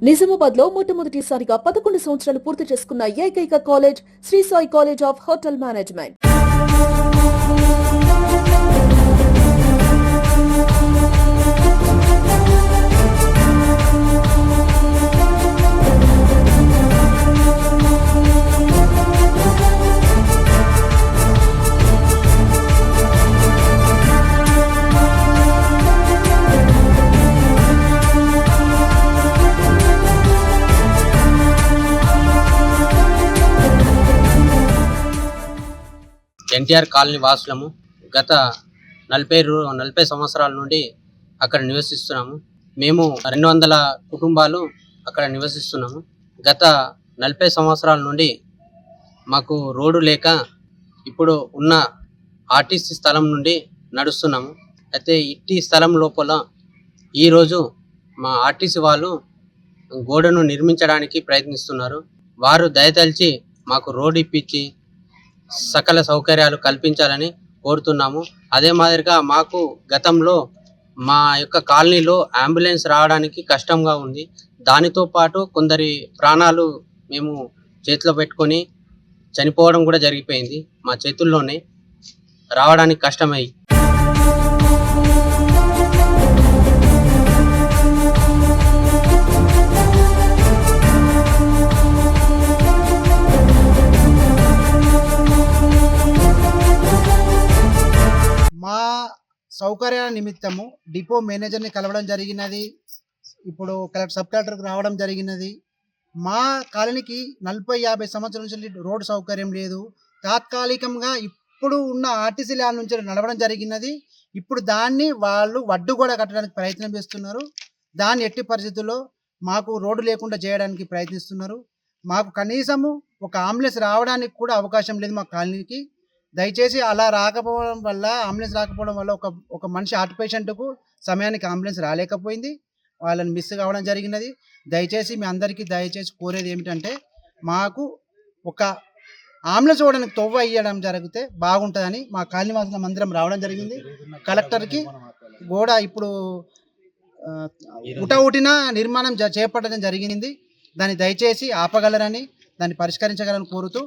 నిజామాబాద్ లో మొట్టమొదటిసారిగా 11 సంవత్సరాలు పూర్తి చేసుకున్న ఏకైక college Shri Sai college of hotel management. NTR colony వాసులము. గత 40 సంవత్సరాల నుండి అక్కడ నివసిస్తున్నాము. మేము 200 కుటుంబాలు అక్కడ నివసిస్తున్నాము. గత 40 సంవత్సరాల నుండి మాకు రోడ్డు లేక ఇప్పుడు ఉన్న ఆర్టీసీ స్థలం నుండి నడుస్తున్నాము. అయితే ఇట్టి స్థలం లోపల ఈరోజు మా ఆర్టీసీ వాళ్ళు గోడను నిర్మించడానికి ప్రయత్నిస్తున్నారు. వారు దయతలిచి మాకు రోడ్డు ఇప్పించి సకల సౌకర్యాలు కల్పించాలని కోరుతున్నాము. అదే మాదిరిగా మాకు గతంలో మా యొక్క కాలనీలో అంబులెన్స్ రావడానికి కష్టంగా ఉంది. దానితో పాటు కొందరి ప్రాణాలు మేము చేతిలో పెట్టుకొని చనిపోవడం కూడా జరిగిపోయింది. మా చేతుల్లోనే రావడానికి కష్టమై మా సౌకర్యాల నిమిత్తము డిపో మేనేజర్ని కలవడం జరిగినది. ఇప్పుడు సబ్ కలెక్టర్కి రావడం జరిగినది. మా కాలనీకి 40-50 సంవత్సరాల నుంచి రోడ్డు సౌకర్యం లేదు. తాత్కాలికంగా ఇప్పుడు ఉన్న ఆర్టీసీ ల్యాండ్ నుంచి నడవడం జరిగినది. ఇప్పుడు దాన్ని వాళ్ళు వడ్డు కూడా కట్టడానికి ప్రయత్నం చేస్తున్నారు. దాన్ని ఎట్టి పరిస్థితుల్లో మాకు రోడ్డు లేకుండా చేయడానికి ప్రయత్నిస్తున్నారు. మాకు కనీసము ఒక అంబులెన్స్ రావడానికి కూడా అవకాశం లేదు మా కాలనీకి. దయచేసి అలా రాకపోవడం వల్ల అంబులెన్స్ రాకపోవడం వల్ల ఒక మనిషి హార్ట్ పేషెంట్కు సమయానికి అంబులెన్స్ రాలేకపోయింది. వాళ్ళని మిస్ కావడం జరిగినది. దయచేసి మీ అందరికీ కోరేది ఏమిటంటే మాకు ఒక అంబులెన్స్ ఇవ్వడానికి తొవ్వ ఇవ్వడం జరిగితే బాగుంటుందని మా కాలనీ వాసులం అందరం రావడం జరిగింది. కలెక్టర్కి కూడా ఇప్పుడు ఉటన నిర్మాణం చేపట్టడం జరిగింది. దాన్ని దయచేసి ఆపగలరని, దాన్ని పరిష్కరించగలని కోరుతూ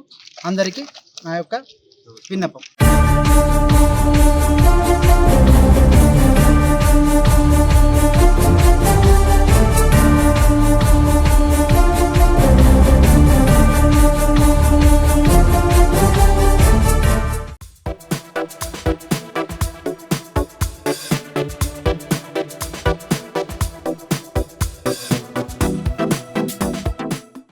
అందరికీ నా యొక్క విన్నపం.